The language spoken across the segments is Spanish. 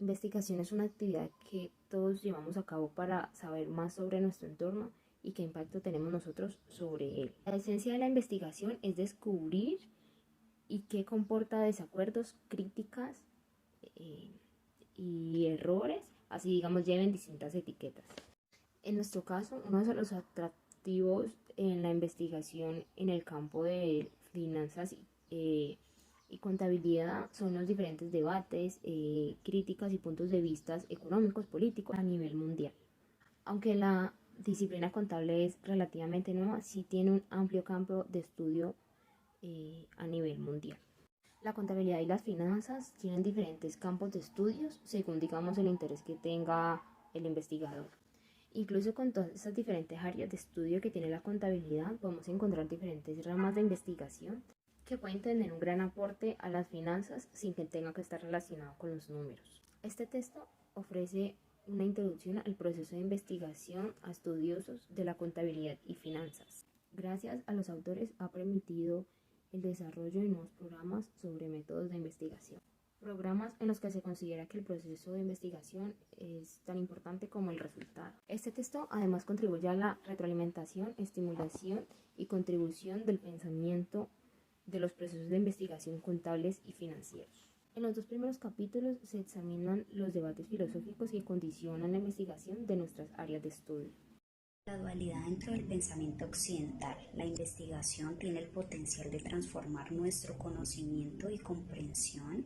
Investigación es una actividad que todos llevamos a cabo para saber más sobre nuestro entorno y qué impacto tenemos nosotros sobre él. La esencia de la investigación es descubrir y qué comporta desacuerdos, críticas eh, y errores, así digamos lleven distintas etiquetas. En nuestro caso, uno de los atractivos en la investigación en el campo de finanzas y contabilidad son los diferentes debates, críticas y puntos de vista económicos, políticos a nivel mundial. Aunque la disciplina contable es relativamente nueva, sí tiene un amplio campo de estudio a nivel mundial. La contabilidad y las finanzas tienen diferentes campos de estudios según digamos el interés que tenga el investigador. Incluso con todas esas diferentes áreas de estudio que tiene la contabilidad, podemos encontrar diferentes ramas de investigación que pueden tener un gran aporte a las finanzas sin que tenga que estar relacionado con los números. Este texto ofrece una introducción al proceso de investigación a estudiosos de la contabilidad y finanzas. Gracias a los autores ha permitido el desarrollo de nuevos programas sobre métodos de investigación. Programas en los que se considera que el proceso de investigación es tan importante como el resultado. Este texto además contribuye a la retroalimentación, estimulación y contribución del pensamiento de los procesos de investigación contables y financieros. En los dos primeros capítulos se examinan los debates filosóficos que condicionan la investigación de nuestras áreas de estudio. La dualidad dentro del pensamiento occidental. La investigación tiene el potencial de transformar nuestro conocimiento y comprensión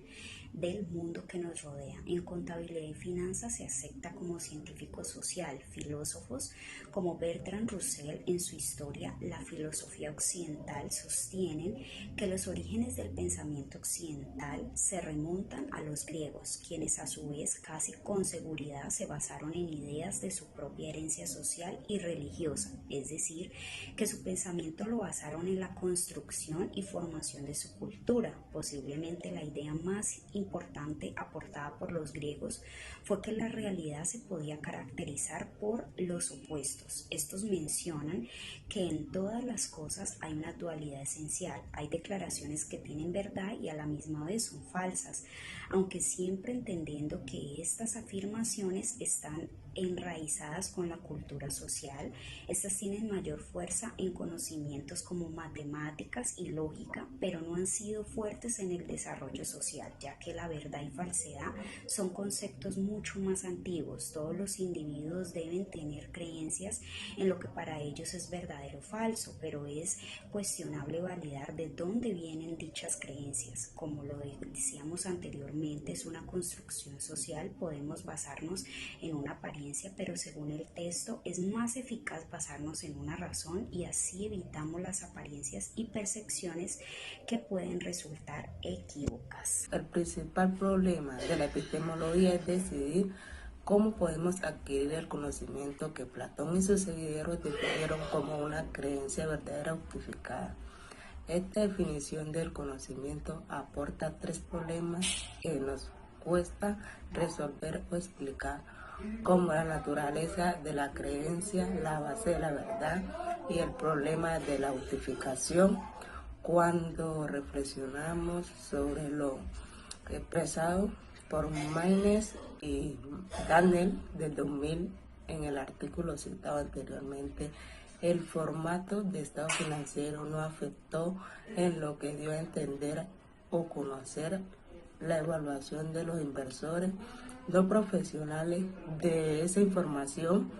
del mundo que nos rodea. En contabilidad y finanzas se acepta como científico social. Filósofos como Bertrand Russell en su historia La filosofía occidental sostienen que los orígenes del pensamiento occidental se remontan a los griegos, quienes a su vez casi con seguridad se basaron en ideas de su propia herencia social y religiosa, es decir, que su pensamiento lo basaron en la construcción y formación de su cultura. Posiblemente la idea más importante aportada por los griegos fue que la realidad se podía caracterizar por los opuestos. Estos mencionan que en todas las cosas hay una dualidad esencial, hay declaraciones que tienen verdad y a la misma vez son falsas, aunque siempre entendiendo que estas afirmaciones están enraizadas con la cultura social. Estas tienen mayor fuerza en conocimientos como matemáticas y lógica, pero no han sido fuertes en el desarrollo social, ya que la verdad y falsedad son conceptos mucho más antiguos. Todos los individuos deben tener creencias en lo que para ellos es verdadero o falso, pero es cuestionable validar de dónde vienen dichas creencias. Como lo decíamos anteriormente, es una construcción social, podemos basarnos en una apariencia, pero según el texto es más eficaz basarnos en una razón y así evitamos las apariencias y percepciones que pueden resultar equívocas. El principal problema de la epistemología es decidir cómo podemos adquirir el conocimiento que Platón y sus seguidores definieron como una creencia verdadera justificada. Esta definición del conocimiento aporta tres problemas que nos cuesta resolver o explicar, como la naturaleza de la creencia, la base de la verdad y el problema de la justificación. Cuando reflexionamos sobre lo expresado por Maynes y Daniel del 2000 en el artículo citado anteriormente, el formato de estado financiero no afectó en lo que dio a entender o conocer la evaluación de los inversores no profesionales de esa información.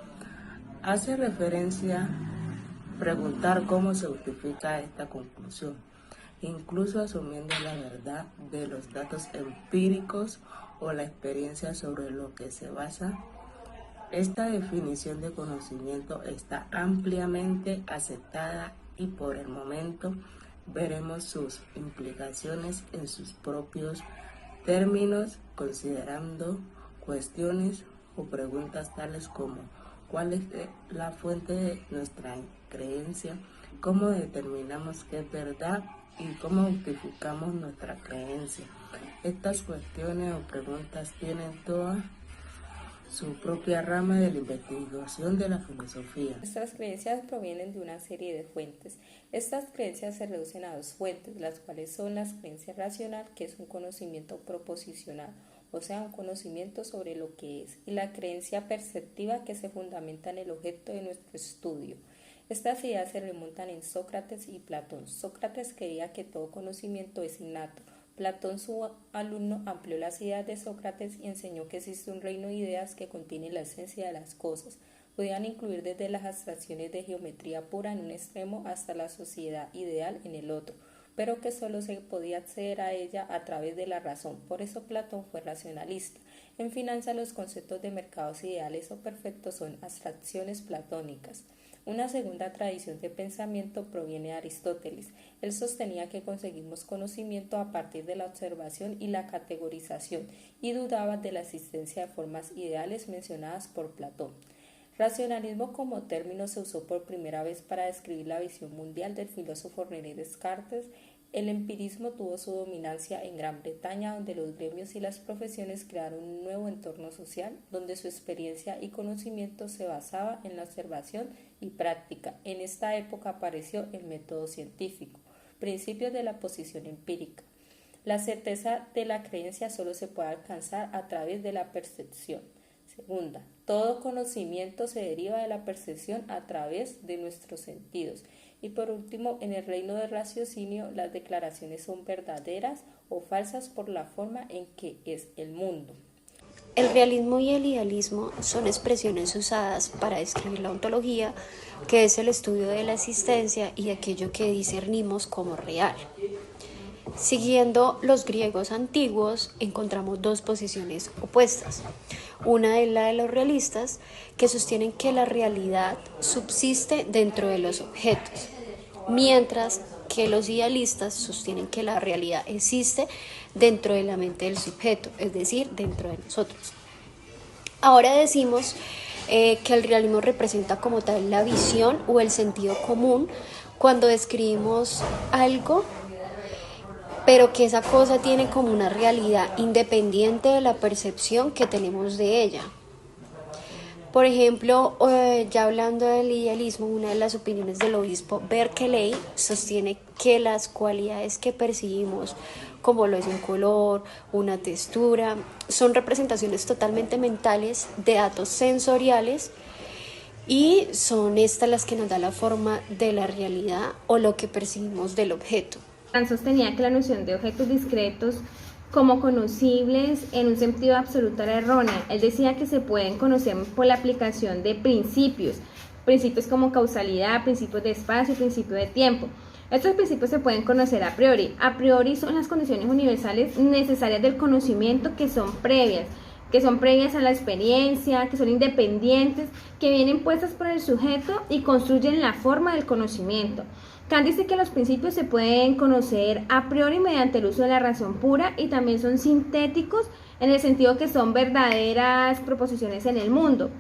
Hace referencia a preguntar cómo se justifica esta conclusión, incluso asumiendo la verdad de los datos empíricos o la experiencia sobre lo que se basa. Esta definición de conocimiento está ampliamente aceptada y por el momento veremos sus implicaciones en sus propios términos, considerando cuestiones o preguntas tales como ¿cuál es la fuente de nuestra creencia? ¿Cómo determinamos qué es verdad? ¿Y cómo justificamos nuestra creencia? Estas cuestiones o preguntas tienen toda su propia rama de la investigación de la filosofía. Nuestras creencias provienen de una serie de fuentes. Estas creencias se reducen a dos fuentes, las cuales son las creencias racional, que es un conocimiento proposicional, o sea, un conocimiento sobre lo que es, y la creencia perceptiva, que se fundamenta en el objeto de nuestro estudio. Estas ideas se remontan en Sócrates y Platón. Sócrates creía que todo conocimiento es innato. Platón, su alumno, amplió las ideas de Sócrates y enseñó que existe un reino de ideas que contiene la esencia de las cosas. Podían incluir desde las abstracciones de geometría pura en un extremo hasta la sociedad ideal en el otro, pero que solo se podía acceder a ella a través de la razón. Por eso Platón fue racionalista. En finanzas, los conceptos de mercados ideales o perfectos son abstracciones platónicas. Una segunda tradición de pensamiento proviene de Aristóteles. Él sostenía que conseguimos conocimiento a partir de la observación y la categorización, y dudaba de la existencia de formas ideales mencionadas por Platón. Racionalismo como término se usó por primera vez para describir la visión mundial del filósofo René Descartes. El empirismo tuvo su dominancia en Gran Bretaña, donde los gremios y las profesiones crearon un nuevo entorno social, donde su experiencia y conocimiento se basaba en la observación y práctica. En esta época apareció el método científico, principios de la posición empírica. La certeza de la creencia solo se puede alcanzar a través de la percepción. Segunda, todo conocimiento se deriva de la percepción a través de nuestros sentidos. Y por último, en el reino del raciocinio, las declaraciones son verdaderas o falsas por la forma en que es el mundo. El realismo y el idealismo son expresiones usadas para describir la ontología, que es el estudio de la existencia y de aquello que discernimos como real. Siguiendo los griegos antiguos, encontramos dos posiciones opuestas. Una es la de los realistas, que sostienen que la realidad subsiste dentro de los objetos, mientras que los idealistas sostienen que la realidad existe dentro de la mente del sujeto, es decir, dentro de nosotros. Ahora decimos que el realismo representa como tal la visión o el sentido común cuando describimos algo, pero que esa cosa tiene como una realidad independiente de la percepción que tenemos de ella. Por ejemplo, ya hablando del idealismo, una de las opiniones del obispo Berkeley sostiene que las cualidades que percibimos, como lo es un color, una textura, son representaciones totalmente mentales de datos sensoriales, y son estas las que nos dan la forma de la realidad o lo que percibimos del objeto. Kant sostenía que la noción de objetos discretos como conocibles en un sentido absoluto era errónea. Él decía que se pueden conocer por la aplicación de principios como causalidad, principios de espacio, principio de tiempo. Estos principios se pueden conocer a priori. A priori son las condiciones universales necesarias del conocimiento que son previas a la experiencia, que son independientes, que vienen puestas por el sujeto y construyen la forma del conocimiento. Kant dice que los principios se pueden conocer a priori mediante el uso de la razón pura y también son sintéticos en el sentido que son verdaderas proposiciones en el mundo.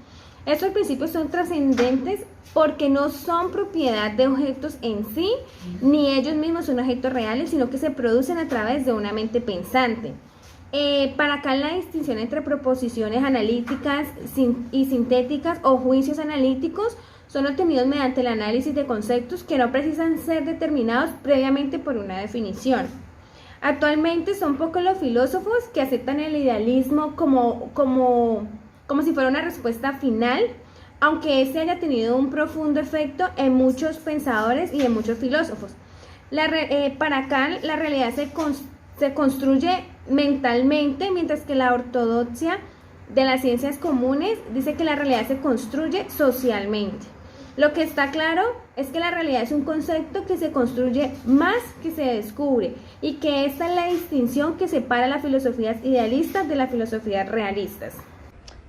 Estos principios son trascendentes porque no son propiedad de objetos en sí, ni ellos mismos son objetos reales, sino que se producen a través de una mente pensante. Para Kant, la distinción entre proposiciones analíticas y sintéticas o juicios analíticos son obtenidos mediante el análisis de conceptos que no precisan ser determinados previamente por una definición. Actualmente son pocos los filósofos que aceptan el idealismo como si fuera una respuesta final, aunque este haya tenido un profundo efecto en muchos pensadores y en muchos filósofos. Para Kant, la realidad se construye mentalmente, mientras que la ortodoxia de las ciencias comunes dice que la realidad se construye socialmente. Lo que está claro es que la realidad es un concepto que se construye más que se descubre, y que esta es la distinción que separa las filosofías idealistas de las filosofías realistas.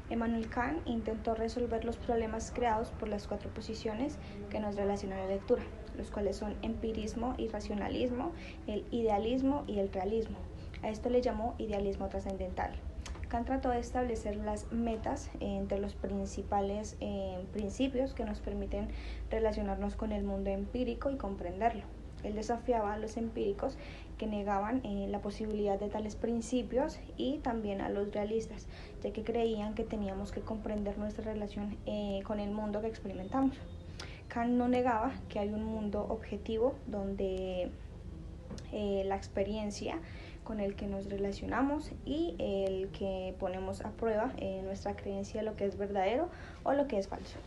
Immanuel Kant intentó resolver los problemas creados por las cuatro posiciones que nos relacionan a la lectura, los cuales son empirismo y racionalismo, el idealismo y el realismo. A esto le llamó idealismo trascendental. Kant trató de establecer las metas entre los principales principios que nos permiten relacionarnos con el mundo empírico y comprenderlo. Él desafiaba a los empíricos que negaban la posibilidad de tales principios y también a los realistas, ya que creían que teníamos que comprender nuestra relación con el mundo que experimentamos. Kant no negaba que hay un mundo objetivo donde la experiencia con el que nos relacionamos y el que ponemos a prueba nuestra creencia de lo que es verdadero o lo que es falso.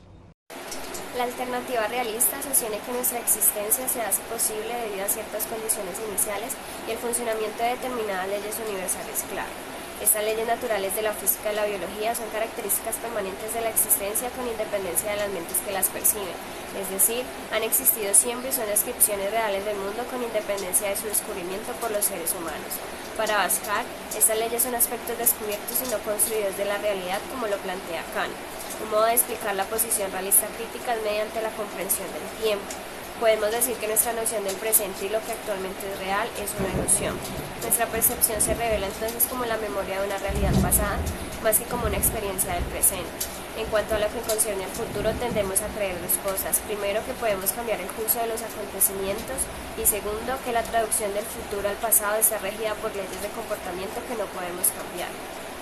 La alternativa realista sostiene que nuestra existencia se hace posible debido a ciertas condiciones iniciales y el funcionamiento de determinadas leyes universales clave. Estas leyes naturales de la física y la biología son características permanentes de la existencia con independencia de las mentes que las perciben, es decir, han existido siempre y son descripciones reales del mundo con independencia de su descubrimiento por los seres humanos. Para Bhaskar, estas leyes son aspectos descubiertos y no construidos de la realidad como lo plantea Kant. Un modo de explicar la posición realista crítica es mediante la comprensión del tiempo. Podemos decir que nuestra noción del presente y lo que actualmente es real es una ilusión. Nuestra percepción se revela entonces como la memoria de una realidad pasada, más que como una experiencia del presente. En cuanto a lo que concierne al futuro, tendemos a creer dos cosas. Primero, que podemos cambiar el curso de los acontecimientos y segundo, que la traducción del futuro al pasado está regida por leyes de comportamiento que no podemos cambiar.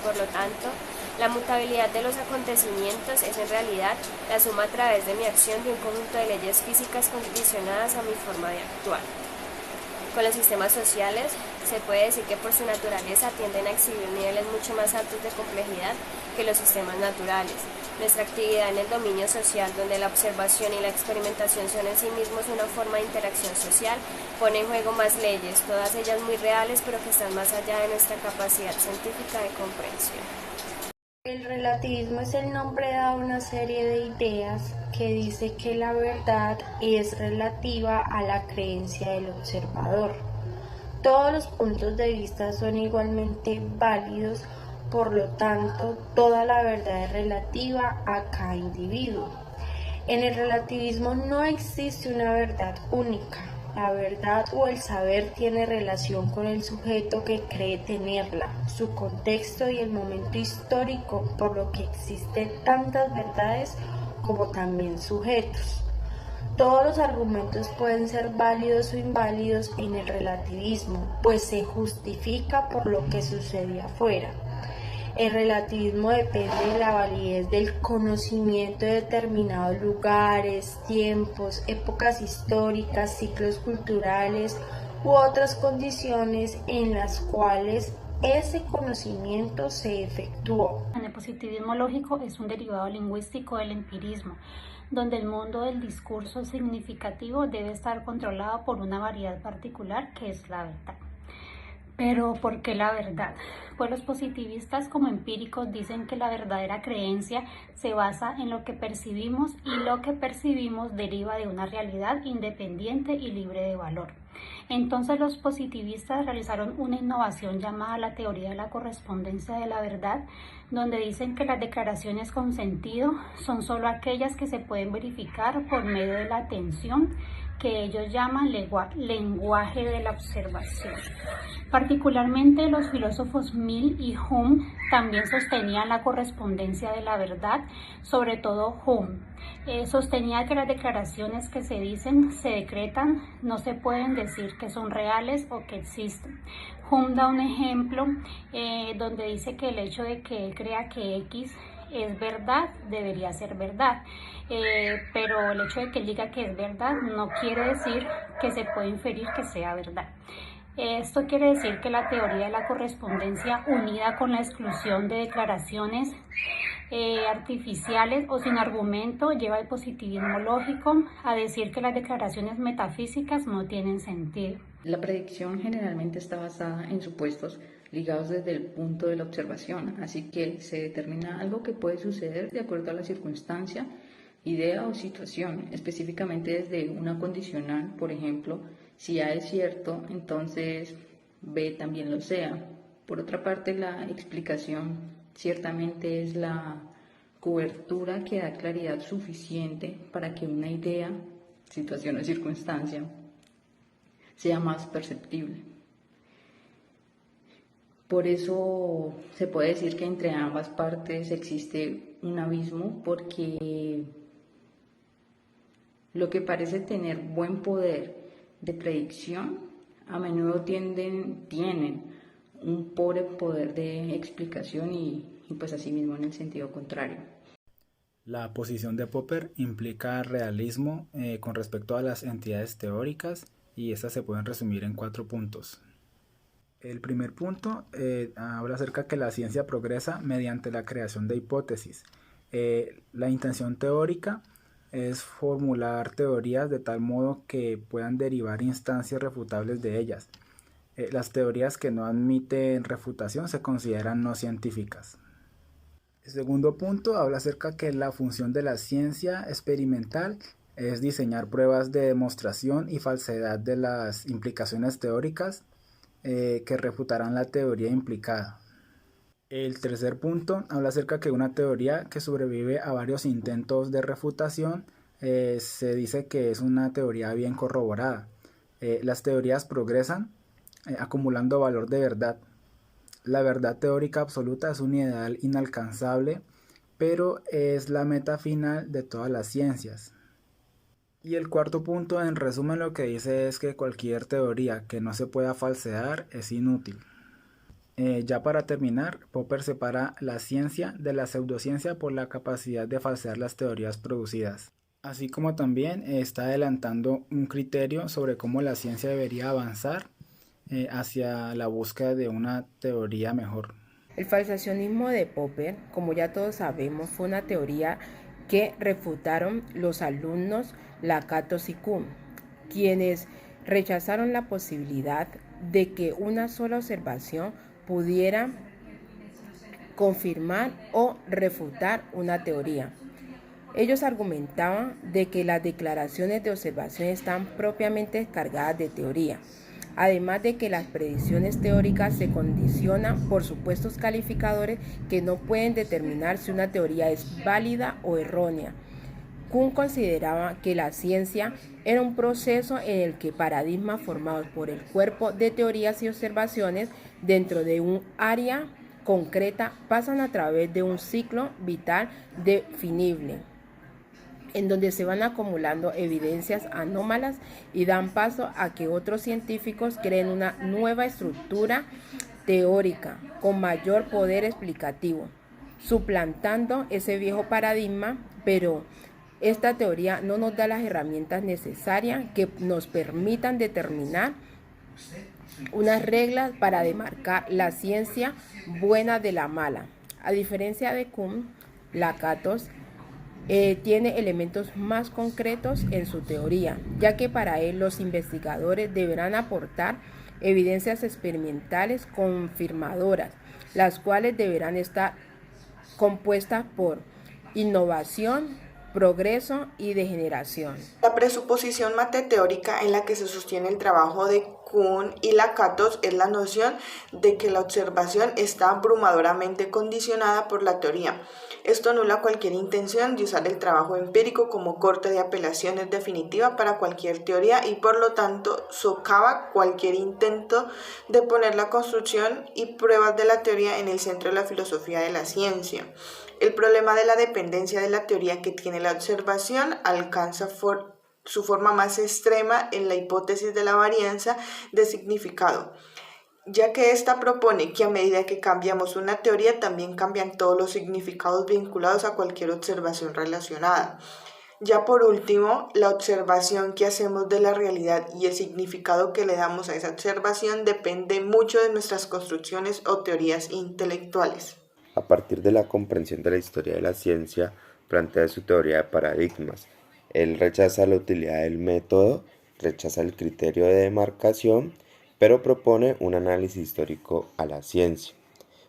Por lo tanto, la mutabilidad de los acontecimientos es en realidad la suma a través de mi acción de un conjunto de leyes físicas condicionadas a mi forma de actuar. Con los sistemas sociales, se puede decir que por su naturaleza tienden a exhibir niveles mucho más altos de complejidad que los sistemas naturales. Nuestra actividad en el dominio social, donde la observación y la experimentación son en sí mismos una forma de interacción social, pone en juego más leyes, todas ellas muy reales, pero que están más allá de nuestra capacidad científica de comprensión. El relativismo es el nombre dado a una serie de ideas que dice que la verdad es relativa a la creencia del observador. Todos los puntos de vista son igualmente válidos, por lo tanto, toda la verdad es relativa a cada individuo. En el relativismo no existe una verdad única. La verdad o el saber tiene relación con el sujeto que cree tenerla, su contexto y el momento histórico, por lo que existen tantas verdades como también sujetos. Todos los argumentos pueden ser válidos o inválidos en el relativismo, pues se justifica por lo que sucede afuera. El relativismo depende de la validez del conocimiento de determinados lugares, tiempos, épocas históricas, ciclos culturales u otras condiciones en las cuales ese conocimiento se efectuó. El positivismo lógico es un derivado lingüístico del empirismo, donde el mundo del discurso significativo debe estar controlado por una variedad particular que es la verdad. Pero, ¿por qué la verdad? Pues los positivistas como empíricos dicen que la verdadera creencia se basa en lo que percibimos y lo que percibimos deriva de una realidad independiente y libre de valor. Entonces los positivistas realizaron una innovación llamada la teoría de la correspondencia de la verdad, donde dicen que las declaraciones con sentido son solo aquellas que se pueden verificar por medio de la atención, que ellos llaman lenguaje de la observación. Particularmente los filósofos Mill y Hume también sostenían la correspondencia de la verdad, sobre todo Hume. Sostenía que las declaraciones que se dicen, se decretan, no se pueden decir que son reales o que existen. Hume da un ejemplo donde dice que el hecho de que él crea que X es verdad, debería ser verdad, pero el hecho de que él diga que es verdad no quiere decir que se puede inferir que sea verdad. Esto quiere decir que la teoría de la correspondencia, unida con la exclusión de declaraciones artificiales o sin argumento, lleva al positivismo lógico a decir que las declaraciones metafísicas no tienen sentido. La predicción generalmente está basada en supuestos ligados desde el punto de la observación, así que se determina algo que puede suceder de acuerdo a la circunstancia, idea o situación, específicamente desde una condicional. Por ejemplo, si A es cierto, entonces B también lo sea. Por otra parte, la explicación ciertamente es la cobertura que da claridad suficiente para que una idea, situación o circunstancia sea más perceptible. Por eso se puede decir que entre ambas partes existe un abismo, porque lo que parece tener buen poder de predicción a menudo tienen un pobre poder de explicación y pues asimismo en el sentido contrario. La posición de Popper implica realismo con respecto a las entidades teóricas y estas se pueden resumir en 4 puntos. El primer punto habla acerca de que la ciencia progresa mediante la creación de hipótesis. La intención teórica es formular teorías de tal modo que puedan derivar instancias refutables de ellas. Las teorías que no admiten refutación se consideran no científicas. El segundo punto habla acerca de que la función de la ciencia experimental es diseñar pruebas de demostración y falsedad de las implicaciones teóricas que refutarán la teoría implicada. El tercer punto habla acerca de que una teoría que sobrevive a varios intentos de refutación se dice que es una teoría bien corroborada. Las teorías progresan acumulando valor de verdad. La verdad teórica absoluta es un ideal inalcanzable, pero es la meta final de todas las ciencias. Y el cuarto punto, en resumen, lo que dice es que cualquier teoría que no se pueda falsear es inútil. Ya para terminar, Popper separa la ciencia de la pseudociencia por la capacidad de falsear las teorías producidas. Así como también está adelantando un criterio sobre cómo la ciencia debería avanzar hacia la búsqueda de una teoría mejor. El falsacionismo de Popper, como ya todos sabemos, fue una teoría que refutaron los alumnos Lakatos y Kuhn, quienes rechazaron la posibilidad de que una sola observación pudiera confirmar o refutar una teoría. Ellos argumentaban de que las declaraciones de observación están propiamente cargadas de teoría, además de que las predicciones teóricas se condicionan por supuestos calificadores que no pueden determinar si una teoría es válida o errónea. Kuhn consideraba que la ciencia era un proceso en el que paradigmas formados por el cuerpo de teorías y observaciones dentro de un área concreta pasan a través de un ciclo vital definible, en donde se van acumulando evidencias anómalas y dan paso a que otros científicos creen una nueva estructura teórica con mayor poder explicativo, suplantando ese viejo paradigma, pero esta teoría no nos da las herramientas necesarias que nos permitan determinar unas reglas para demarcar la ciencia buena de la mala. A diferencia de Kuhn, Lakatos tiene elementos más concretos en su teoría, ya que para él los investigadores deberán aportar evidencias experimentales confirmadoras, las cuales deberán estar compuestas por innovación, progreso y degeneración. La presuposición mateteórica en la que se sostiene el trabajo de Kuhn y Lakatos es la noción de que la observación está abrumadoramente condicionada por la teoría. Esto anula cualquier intención de usar el trabajo empírico como corte de apelaciones definitiva para cualquier teoría y por lo tanto socava cualquier intento de poner la construcción y pruebas de la teoría en el centro de la filosofía de la ciencia. El problema de la dependencia de la teoría que tiene la observación alcanza su forma más extrema en la hipótesis de la varianza de significado, ya que ésta propone que a medida que cambiamos una teoría también cambian todos los significados vinculados a cualquier observación relacionada. Ya por último, la observación que hacemos de la realidad y el significado que le damos a esa observación depende mucho de nuestras construcciones o teorías intelectuales. A partir de la comprensión de la historia de la ciencia, plantea su teoría de paradigmas. Él rechaza la utilidad del método, rechaza el criterio de demarcación, pero propone un análisis histórico a la ciencia.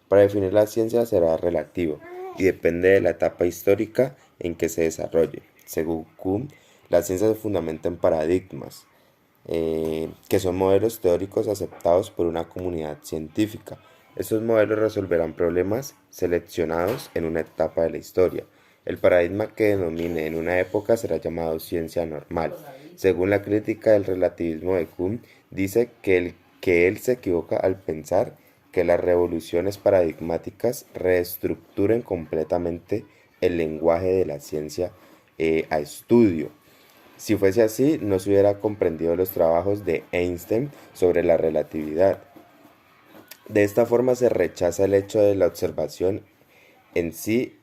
Para definir la ciencia será relativo y depende de la etapa histórica en que se desarrolle. Según Kuhn, la ciencia se fundamenta en paradigmas, que son modelos teóricos aceptados por una comunidad científica. Estos modelos resolverán problemas seleccionados en una etapa de la historia. El paradigma que denomine en una época será llamado ciencia normal. Según la crítica del relativismo de Kuhn, dice que él se equivoca al pensar que las revoluciones paradigmáticas reestructuren completamente el lenguaje de la ciencia a estudio. Si fuese así, no se hubiera comprendido los trabajos de Einstein sobre la relatividad. De esta forma se rechaza el hecho de la observación en sí.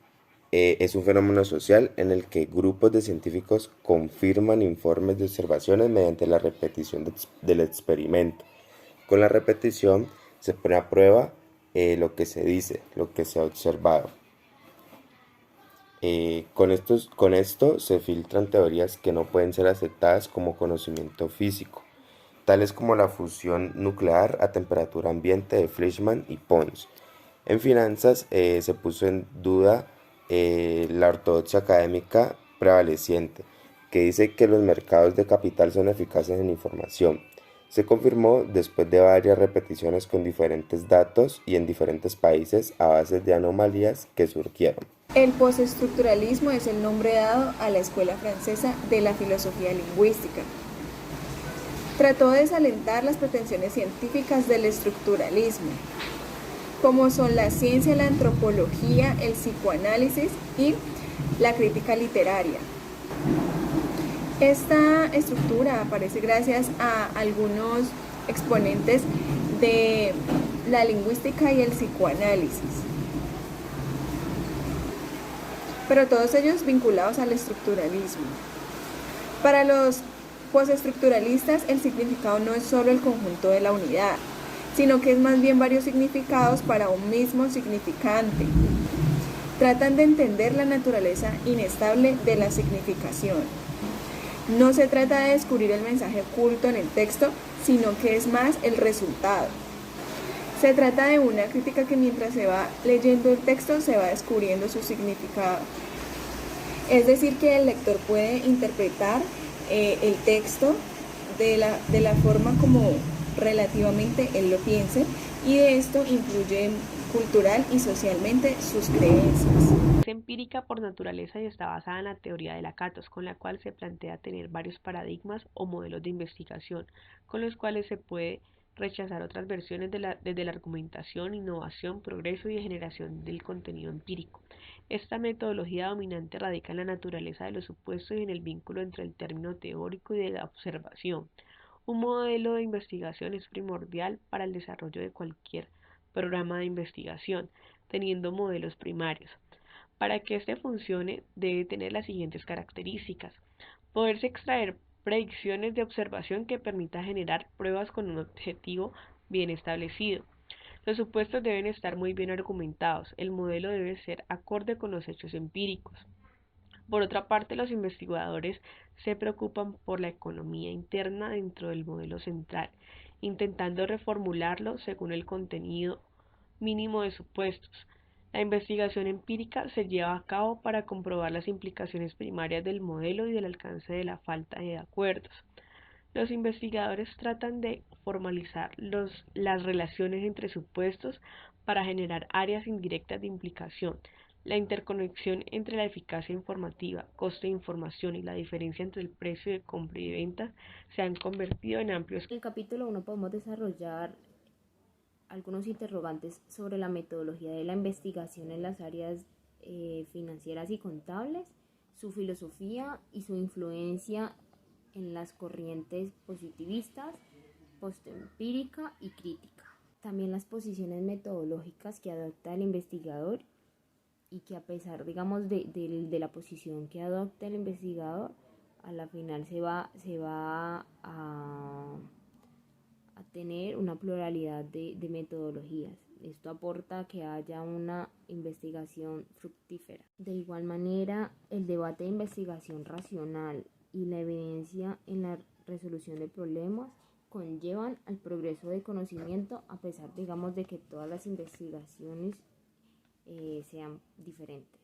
Es un fenómeno social en el que grupos de científicos confirman informes de observaciones mediante la repetición del experimento. Con la repetición se pone a prueba lo que se dice, lo que se ha observado. Con esto se filtran teorías que no pueden ser aceptadas como conocimiento físico, tales como la fusión nuclear a temperatura ambiente de Fleischmann y Pons. En finanzas se puso en duda la ortodoxia académica prevaleciente, que dice que los mercados de capital son eficaces en información. Se confirmó después de varias repeticiones con diferentes datos y en diferentes países a base de anomalías que surgieron. El postestructuralismo es el nombre dado a la escuela francesa de la filosofía lingüística. Trató de desalentar las pretensiones científicas del estructuralismo, como son la ciencia, la antropología, el psicoanálisis y la crítica literaria. Esta estructura aparece gracias a algunos exponentes de la lingüística y el psicoanálisis, pero todos ellos vinculados al estructuralismo. Para los postestructuralistas, el significado no es solo el conjunto de la unidad, sino que es más bien varios significados para un mismo significante. Tratan de entender la naturaleza inestable de la significación. No se trata de descubrir el mensaje oculto en el texto, sino que es más el resultado. Se trata de una crítica que mientras se va leyendo el texto se va descubriendo su significado. Es decir, que el lector puede interpretar el texto de la forma como relativamente él lo piense, y de esto influye cultural y socialmente sus creencias. Es empírica por naturaleza y está basada en la teoría de la Katos, con la cual se plantea tener varios paradigmas o modelos de investigación, con los cuales se puede rechazar otras versiones desde la argumentación, innovación, progreso y generación del contenido empírico. Esta metodología dominante radica en la naturaleza de los supuestos y en el vínculo entre el término teórico y de la observación. Un modelo de investigación es primordial para el desarrollo de cualquier programa de investigación, teniendo modelos primarios. Para que éste funcione, debe tener las siguientes características: poderse extraer predicciones de observación que permita generar pruebas con un objetivo bien establecido. Los supuestos deben estar muy bien argumentados. El modelo debe ser acorde con los hechos empíricos. Por otra parte, los investigadores se preocupan por la economía interna dentro del modelo central, intentando reformularlo según el contenido mínimo de supuestos. La investigación empírica se lleva a cabo para comprobar las implicaciones primarias del modelo y del alcance de la falta de acuerdos. Los investigadores tratan de formalizar las relaciones entre supuestos para generar áreas indirectas de implicación. La interconexión entre la eficacia informativa, coste de información y la diferencia entre el precio de compra y de venta se han convertido en amplios. En el capítulo 1 podemos desarrollar algunos interrogantes sobre la metodología de la investigación en las áreas financieras y contables, su filosofía y su influencia en las corrientes positivistas, postempírica y crítica. También las posiciones metodológicas que adopta el investigador y que a pesar, digamos, de la posición que adopta el investigador, a la final se va a tener una pluralidad de metodologías. Esto aporta a que haya una investigación fructífera. De igual manera, el debate de investigación racional y la evidencia en la resolución de problemas conllevan al progreso de conocimiento, a pesar, digamos, de que todas las investigaciones sean diferentes.